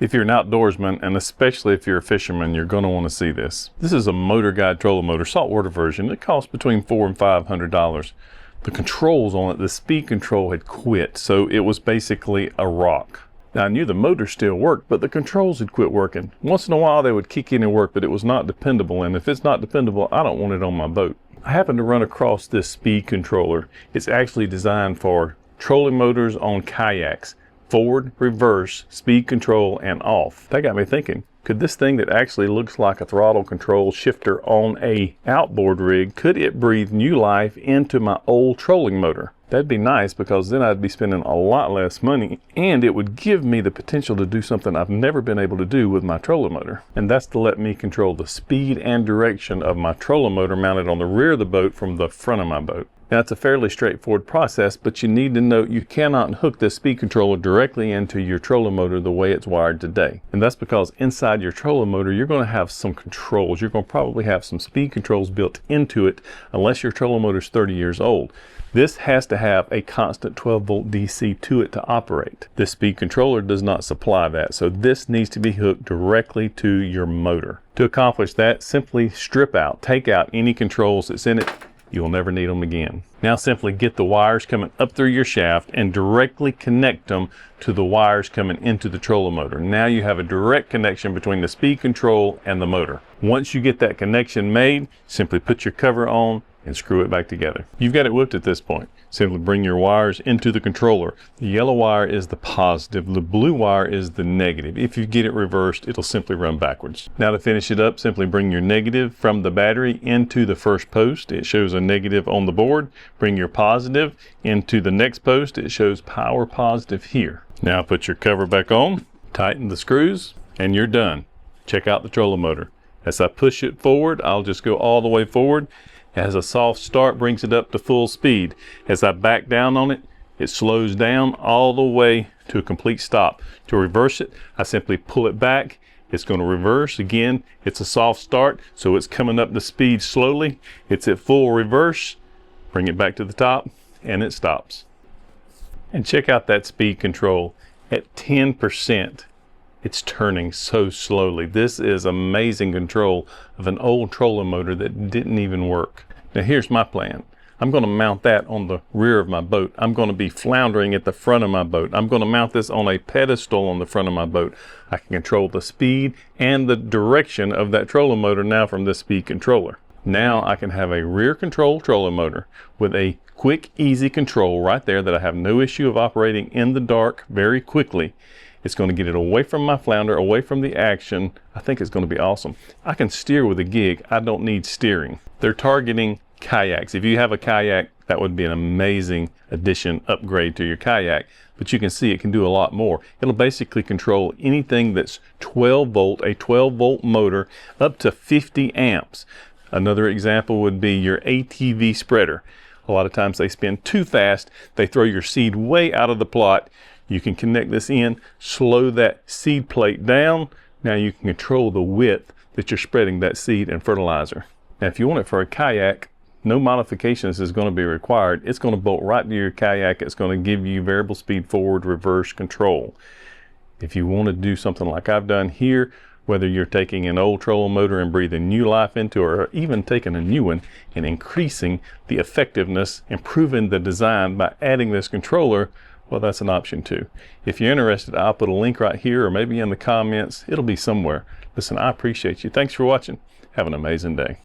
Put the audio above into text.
If you're an outdoorsman, and especially if you're a fisherman, you're going to want to see this. This is a Motor Guide trolling motor, saltwater version. It costs between $400 and $500. The controls on it, the speed control had quit, so it was basically a rock. Now I knew the motor still worked, but the controls had quit working. Once in a while they would kick in and work, but it was not dependable, and if it's not dependable, I don't want it on my boat. I happened to run across this speed controller. It's actually designed for trolling motors on kayaks. Forward, reverse, speed control, and off. That got me thinking, could this thing that actually looks like a throttle control shifter on a outboard rig, could it breathe new life into my old trolling motor? That'd be nice, because then I'd be spending a lot less money, and it would give me the potential to do something I've never been able to do with my trolling motor. And that's to let me control the speed and direction of my trolling motor mounted on the rear of the boat from the front of my boat. Now it's a fairly straightforward process, but you need to know you cannot hook this speed controller directly into your trolling motor the way it's wired today. And that's because inside your trolling motor, you're going to have some controls. You're going to probably have some speed controls built into it, unless your trolling motor is 30 years old. This has to have a constant 12 volt DC to it to operate. This speed controller does not supply that, so this needs to be hooked directly to your motor. To accomplish that, simply strip out, take out any controls that's in it. You'll never need them again. Now simply get the wires coming up through your shaft and directly connect them to the wires coming into the trolling motor. Now you have a direct connection between the speed control and the motor. Once you get that connection made, simply put your cover on and screw it back together. You've got it whipped at this point. Simply bring your wires into the controller. The yellow wire is the positive, the blue wire is the negative. If you get it reversed, it'll simply run backwards. Now to finish it up, simply bring your negative from the battery into the first post. It shows a negative on the board. Bring your positive into the next post. It shows power positive here. Now put your cover back on, tighten the screws, and you're done. Check out the trolling motor. As I push it forward, I'll just go all the way forward. As a soft start brings it up to full speed. As I back down on it, it slows down all the way to a complete stop. To reverse it, I simply pull it back. It's going to reverse again. It's a soft start, so it's coming up to speed slowly. It's at full reverse. Bring it back to the top, and it stops. And check out that speed control. At 10%, it's turning so slowly. This is amazing control of an old trolling motor that didn't even work. Now here's my plan. I'm going to mount that on the rear of my boat. I'm going to be floundering at the front of my boat. I'm going to mount this on a pedestal on the front of my boat. I can control the speed and the direction of that trolling motor now from this speed controller. Now I can have a rear control trolling motor with a quick, easy control right there that I have no issue of operating in the dark very quickly. It's going to get it away from my flounder, away from the action. I think it's going to be awesome. I can steer with a gig. I don't need steering. They're targeting kayaks. If you have a kayak, that would be an amazing addition, upgrade to your kayak. But you can see it can do a lot more. It'll basically control anything that's 12 volt, a 12 volt motor, up to 50 amps. Another example would be your ATV spreader. A lot of times they spin too fast. They throw your seed way out of the plot. You can connect this in, slow that seed plate down. Now you can control the width that you're spreading that seed and fertilizer. Now if you want it for a kayak, no modifications is going to be required. It's going to bolt right to your kayak. It's going to give you variable speed forward, reverse control. If you want to do something like I've done here, whether you're taking an old trolling motor and breathing new life into it, or even taking a new one and increasing the effectiveness, improving the design by adding this controller, well, that's an option too. If you're interested, I'll put a link right here or maybe in the comments. It'll be somewhere. Listen, I appreciate you. Thanks for watching. Have an amazing day.